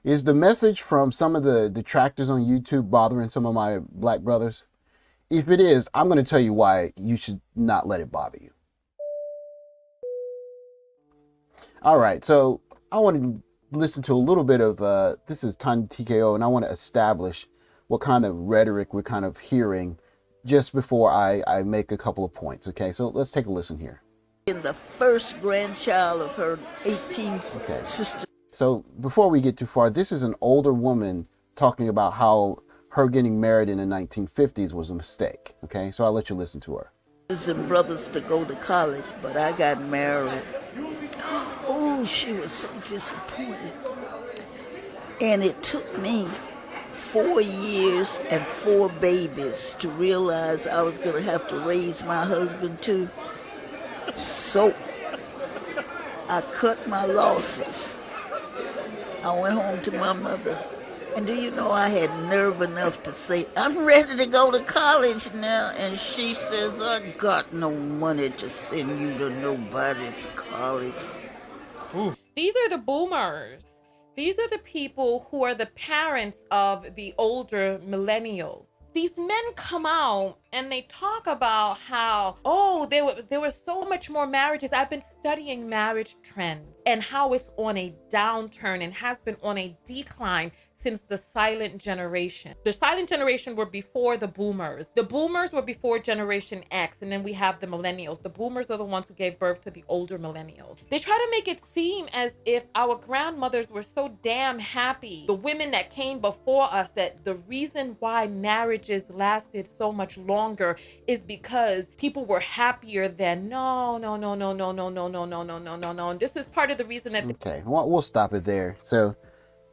Is the message from some of the detractors on YouTube bothering some of my black brothers? If it is, I'm going to tell you why you should not let it bother you. All right, so I want to listen to a little bit of, this is Tanya TKO, and I want to establish what kind of rhetoric we're kind of hearing just before I make a couple of points, okay? So let's take a listen here. In the first grandchild of her 18th sister. So before we get too far, this is an older woman talking about how her getting married in the 1950s was a mistake, okay? So I'll let you listen to her. And brothers to go to college, but I got married. Oh, she was so disappointed. And it took me 4 years and 4 babies to realize I was going to have to raise my husband too. So I cut my losses. I went home to my mother. And do you know I had nerve enough to say, I'm ready to go to college now. And she says, I got no money to send you to nobody's college. Ooh. These are the boomers. These are the people who are the parents of the older millennials. These men come out and they talk about how, oh, there were so much more marriages. I've been studying marriage trends and how it's on a downturn and has been on a decline since the silent generation. The silent generation were before the boomers. The boomers were before Generation X, and then we have the millennials. The boomers are the ones who gave birth to the older millennials. They try to make it seem as if our grandmothers were so damn happy, the women that came before us, that the reason why marriages lasted so much longer is because people were happier then. No. And this is part of the reason that... Okay, we'll stop it there. So,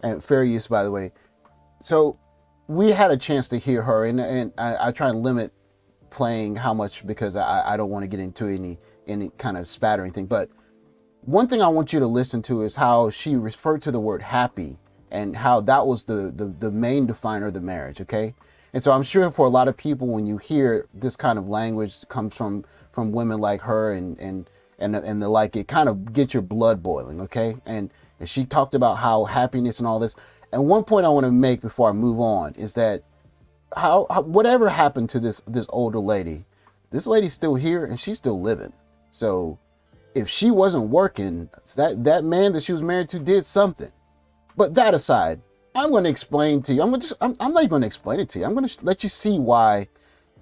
and fair use, by the way. So we had a chance to hear her, and I try and limit playing how much because I don't want to get into any kind of spattering thing. But one thing I want you to listen to is how she referred to the word happy and how that was the main definer of the marriage, okay? And so I'm sure for a lot of people, when you hear this kind of language comes from women like her and the like, it kind of gets your blood boiling, okay? And she talked about how happiness and all this. And one point I want to make before I move on is that how whatever happened to this older lady, this lady's still here and she's still living. So if she wasn't working, that man that she was married to did something. But that aside, I'm going to explain to you. I'm not even going to explain it to you. I'm going to let you see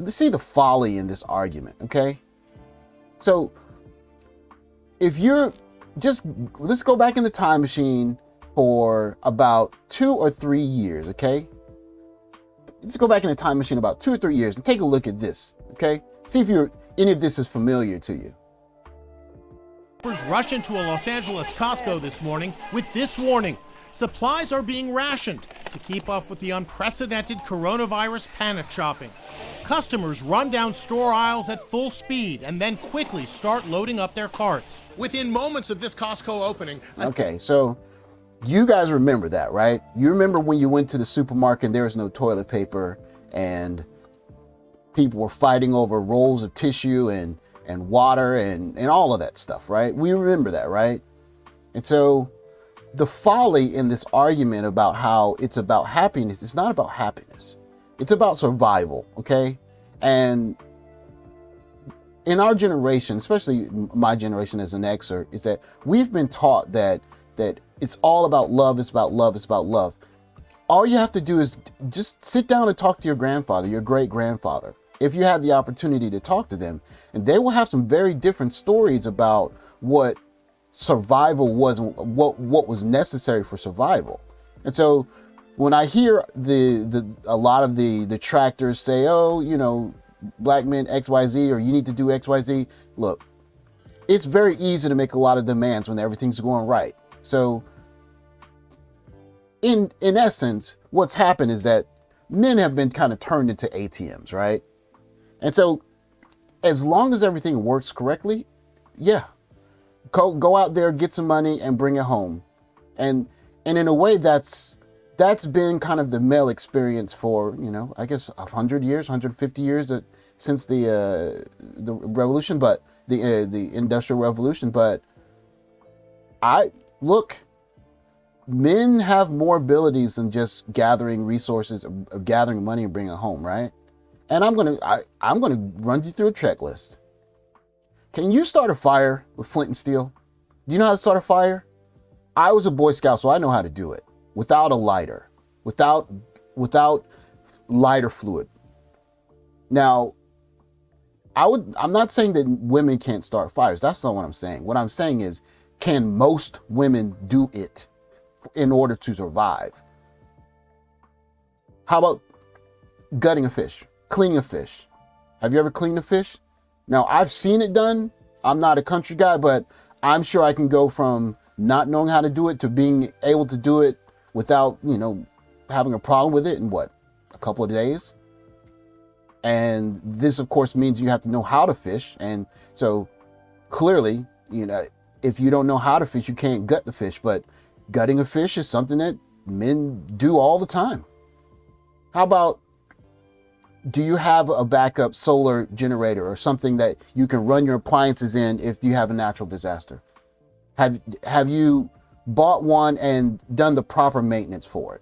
see the folly in this argument, okay? So if you're let's go back in the time machine for about 2 or 3 years, okay? Let's go back in the time machine about 2 or 3 years and take a look at this, okay? See if any of this is familiar to you. Rush into a Los Angeles Costco this morning with this warning. Supplies are being rationed to keep up with the unprecedented coronavirus panic shopping. Customers run down store aisles at full speed and then quickly start loading up their carts. Within moments of this Costco opening. Okay, so you guys remember that, right? You remember when you went to the supermarket and there was no toilet paper and people were fighting over rolls of tissue and water and all of that stuff, right? We remember that, right? And so the folly in this argument about how it's about happiness, it's not about happiness. It's about survival, okay? And in our generation, especially my generation as an Xer, is that we've been taught that it's all about love, it's about love, it's about love. All you have to do is just sit down and talk to your grandfather, your great-grandfather, if you had the opportunity to talk to them. And they will have some very different stories about what survival was and what was necessary for survival. And so when I hear a lot of the detractors say, oh, you know, black men XYZ, or you need to do XYZ, look, it's very easy to make a lot of demands when everything's going right. So in essence, what's happened is that men have been kind of turned into ATMs, right? And so as long as everything works correctly, yeah, go out there, get some money and bring it home. And in a way that's been kind of the male experience for, you know, I guess 100 years, 150 years since the revolution, but the industrial revolution. But men have more abilities than just gathering resources, gathering money and bringing it home, right? And I'm gonna run you through a checklist. Can you start a fire with flint and steel? Do you know how to start a fire? I was a Boy Scout, so I know how to do it without a lighter, without lighter fluid. Now, I'm not saying that women can't start fires. That's not what I'm saying. What I'm saying is, can most women do it in order to survive? How about gutting a fish, cleaning a fish? Have you ever cleaned a fish? Now, I've seen it done. I'm not a country guy, but I'm sure I can go from not knowing how to do it to being able to do it without, having a problem with it in a couple of days. And this, of course, means you have to know how to fish. And so clearly, if you don't know how to fish, you can't gut the fish. But gutting a fish is something that men do all the time. How about, do you have a backup solar generator or something that you can run your appliances in if you have a natural disaster? Have you bought one and done the proper maintenance for it?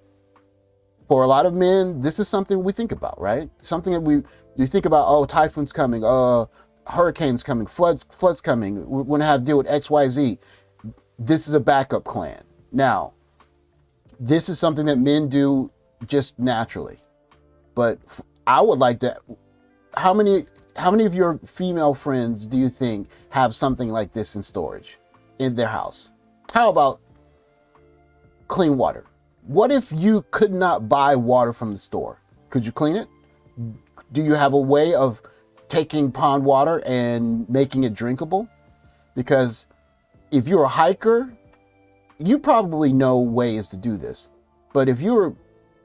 For a lot of men, this is something we think about, right? Something that you think about, oh, typhoon's coming, hurricanes coming, floods coming, we're going to have to deal with XYZ. This is a backup plan. Now, this is something that men do just naturally. But I would like to, how many of your female friends do you think have something like this in storage in their house? How about clean water? What if you could not buy water from the store? Could you clean it? Do you have a way of taking pond water and making it drinkable? Because if you're a hiker, you probably know ways to do this. But if you're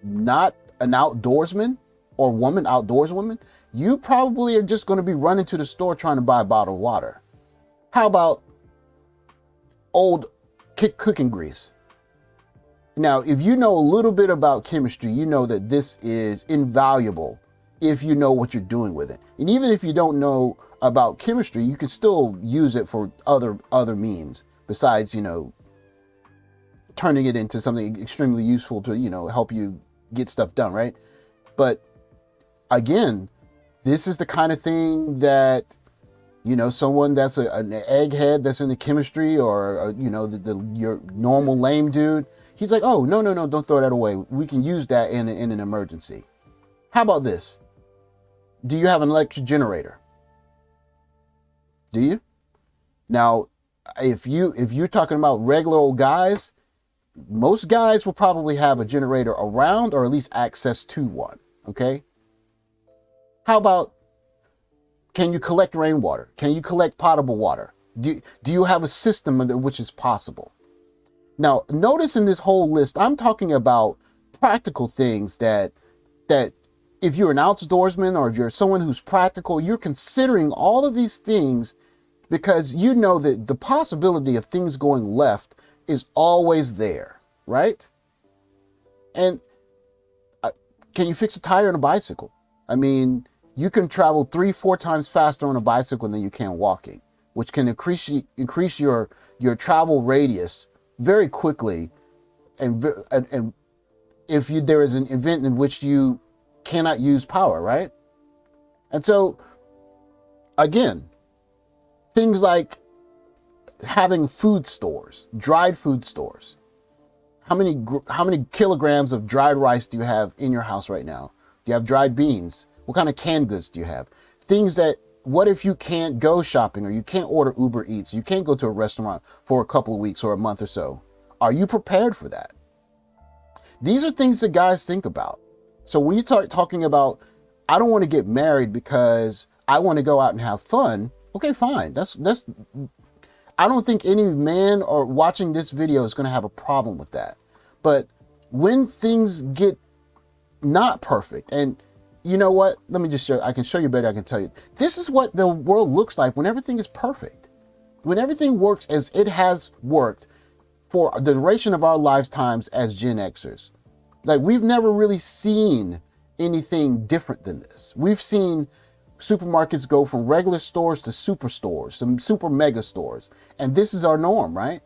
not an outdoorsman or outdoorswoman, you probably are just going to be running to the store trying to buy a bottle of water. How about old cooking grease? Now, if you know a little bit about chemistry, you know that this is invaluable if you know what you're doing with it. And even if you don't know about chemistry, you can still use it for other means besides, turning it into something extremely useful to, help you get stuff done, right? But again, this is the kind of thing that, someone that's an egghead that's into chemistry or, your normal lame dude, he's like, oh, no, don't throw that away. We can use that in an emergency. How about this? Do you have an electric generator? Do you? Now, if you're talking about regular old guys, most guys will probably have a generator around or at least access to one, okay? How about, can you collect rainwater? Can you collect potable water? Do you have a system under which is possible? Now, notice in this whole list, I'm talking about practical things that if you're an outdoorsman or if you're someone who's practical, you're considering all of these things because you know that the possibility of things going left is always there, right? And can you fix a tire on a bicycle? I mean, you can travel 3-4 times faster on a bicycle than you can walking, which can increase your travel radius very quickly, and if there is an event in which you cannot use power, right? And so, again, things like having food stores, dried food stores. How many kilograms of dried rice do you have in your house right now? Do you have dried beans? What kind of canned goods do you have? Things that, what if you can't go shopping or you can't order Uber Eats? You can't go to a restaurant for a couple of weeks or a month or so. Are you prepared for that? These are things that guys think about. So when you start talking about, I don't want to get married because I want to go out and have fun. Okay, fine. That's. I don't think any man or watching this video is going to have a problem with that. But when things get not perfect, and you know what? Let me just show. I can show you better. I can tell you. This is what the world looks like when everything is perfect. When everything works as it has worked for the duration of our lifetimes as Gen Xers. Like, we've never really seen anything different than this. We've seen supermarkets go from regular stores to superstores, some super mega stores. And this is our norm, right?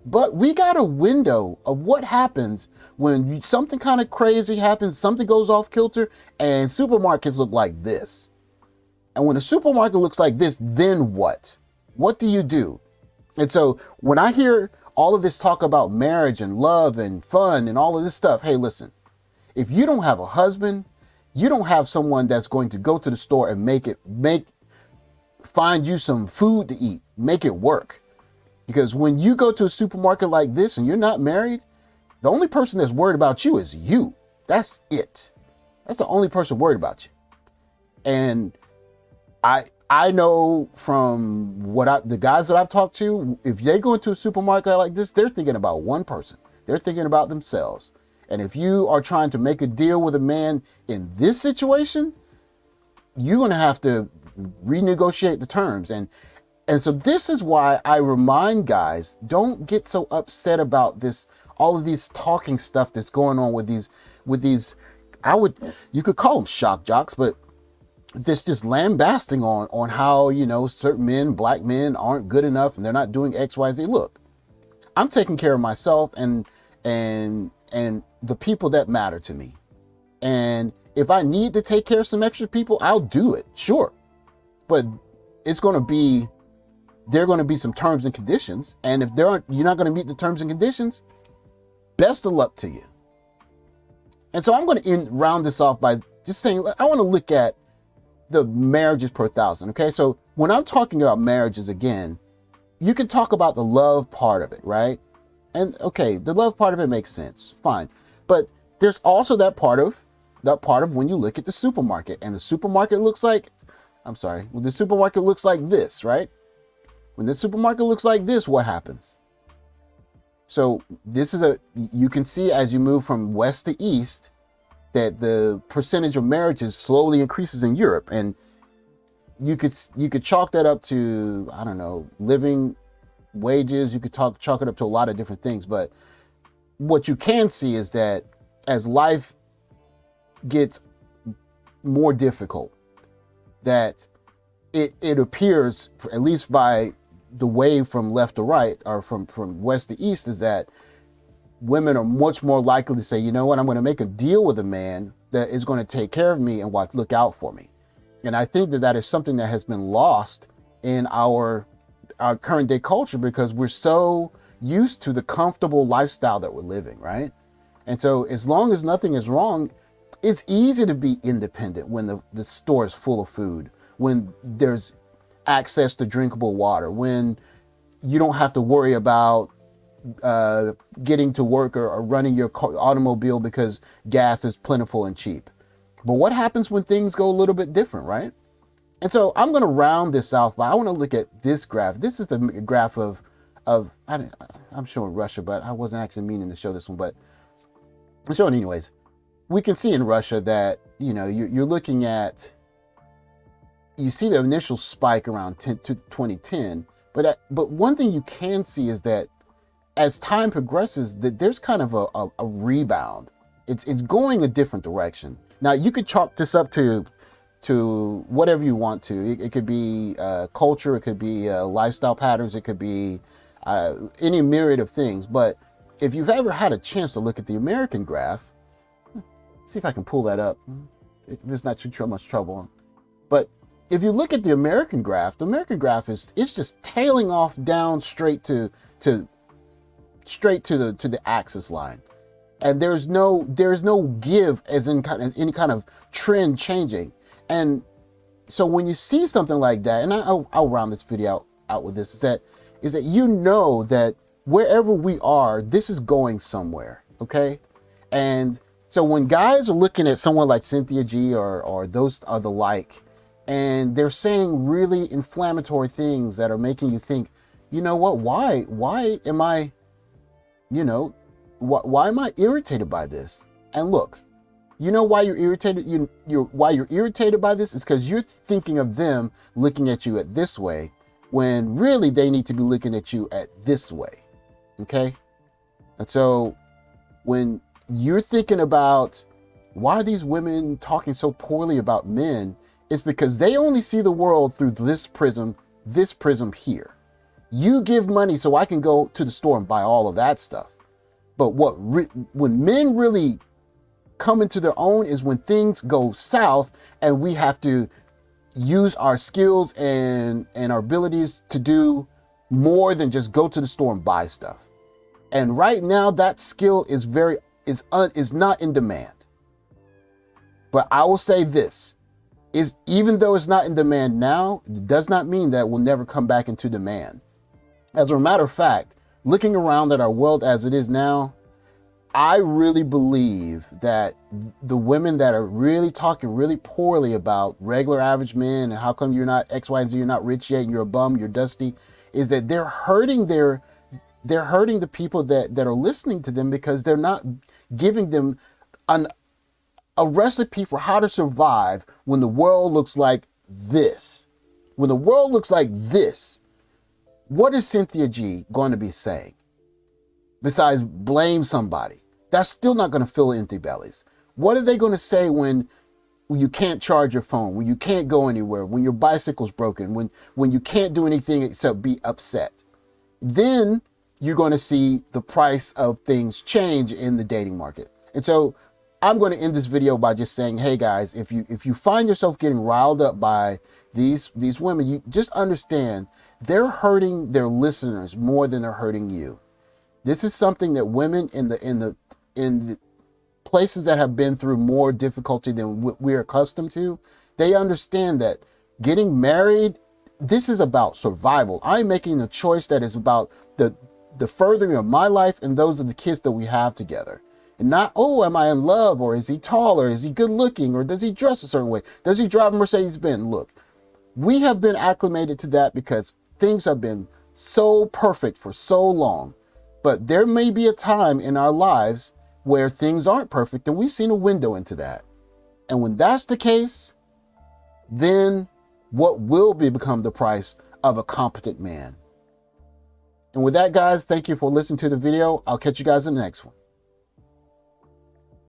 But we got a window of what happens when something kind of crazy happens, something goes off kilter, and supermarkets look like this. And when a supermarket looks like this, then what? What do you do? And so when I hear all of this talk about marriage and love and fun and all of this stuff, hey, listen, if you don't have a husband, you don't have someone that's going to go to the store and find you some food to eat, make it work. Because when you go to a supermarket like this and you're not married, the only person that's worried about you is you. That's it. That's the only person worried about you. And I know from the guys that I've talked to, if they go into a supermarket like this, they're thinking about one person. They're thinking about themselves. And if you are trying to make a deal with a man in this situation, you're going to have to renegotiate the terms. And so this is why I remind guys, don't get so upset about this, all of these talking stuff that's going on with these, you could call them shock jocks, but this just lambasting on how, certain men, black men aren't good enough and they're not doing X, Y, Z. Look, I'm taking care of myself and the people that matter to me. And if I need to take care of some extra people, I'll do it. Sure. But there are going to be some terms and conditions. And if you're not going to meet the terms and conditions, best of luck to you. And so I'm going to round this off by just saying, I want to look at the marriages per thousand. Okay. So when I'm talking about marriages again, you can talk about the love part of it, right? And okay, the love part of it makes sense. Fine. But there's also that part of when you look at the supermarket, and the supermarket looks like, when the supermarket looks like this, right? When the supermarket looks like this, what happens? So you can see as you move from west to east that the percentage of marriages slowly increases in Europe. And you could chalk that up to, I don't know, living wages. You could chalk it up to a lot of different things. But what you can see is that as life gets more difficult, that it appears, at least by the wave from left to right or from west to east, is that women are much more likely to say, you know what, I'm going to make a deal with a man that is going to take care of me and look out for me. And I think that is something that has been lost in our current day culture, because we're so used to the comfortable lifestyle that we're living, right? And so as long as nothing is wrong, it's easy to be independent when the store is full of food, when there's access to drinkable water, when you don't have to worry about getting to work or running your automobile because gas is plentiful and cheap. But what happens when things go a little bit different, right? And so I'm going to round this out by, I want to look at this graph. This is the graph of I'm showing Russia, but I wasn't actually meaning to show this one, but I'm showing anyways. We can see in Russia that, you're looking at, you see the initial spike around 2010, but one thing you can see is that as time progresses, that there's kind of a rebound. It's going a different direction. Now you could chalk this up to whatever you want to. It could be culture, it could be lifestyle patterns, it could be any myriad of things. But if you've ever had a chance to look at the American graph, see if I can pull that up. It's not too much trouble. But if you look at the American graph is just tailing off down straight to the axis line, and there's no give as in any kind of trend changing. And so when you see something like that, and I'll round this video out with this, is that that wherever we are, this is going somewhere, okay? And so when guys are looking at someone like Cynthia G or those are the like, and they're saying really inflammatory things that are making you think, you know what, why am I why am I irritated by this? And look, you know why you're irritated? Why you're irritated by this is because you're thinking of them looking at you at this way, when really they need to be looking at you at this way. Okay? And so when you're thinking about why are these women talking so poorly about men, it's because they only see the world through this prism here. You give money so I can go to the store and buy all of that stuff. But when men really come into their own is when things go south and we have to use our skills and our abilities to do more than just go to the store and buy stuff. And right now that skill is not in demand. But I will say this, is even though it's not in demand now, it does not mean that it will never come back into demand. As a matter of fact, looking around at our world as it is now, I really believe that the women that are really talking really poorly about regular average men and how come you're not X, Y, and Z, you're not rich yet, and you're a bum, you're dusty, is that they're hurting the people that are listening to them, because they're not giving them a recipe for how to survive when the world looks like this. When the world looks like this, what is Cynthia G going to be saying? Besides blame somebody. That's still not going to fill empty bellies. What are they going to say when you can't charge your phone, when you can't go anywhere, when your bicycle's broken, when you can't do anything except be upset? Then you're going to see the price of things change in the dating market. And so I'm going to end this video by just saying, hey guys, if you find yourself getting riled up by these women, you just understand they're hurting their listeners more than they're hurting you. This is something that women in the places that have been through more difficulty than we're accustomed to, they understand that getting married, this is about survival. I'm making a choice that is about the furthering of my life and those of the kids that we have together. And not, oh, am I in love, or is he tall, or is he good looking, or does he dress a certain way? Does he drive a Mercedes-Benz? Look, we have been acclimated to that because things have been so perfect for so long. But there may be a time in our lives where things aren't perfect, and we've seen a window into that. And when that's the case, then what will become the price of a competent man? And with that, guys, thank you for listening to the video. I'll catch you guys in the next one.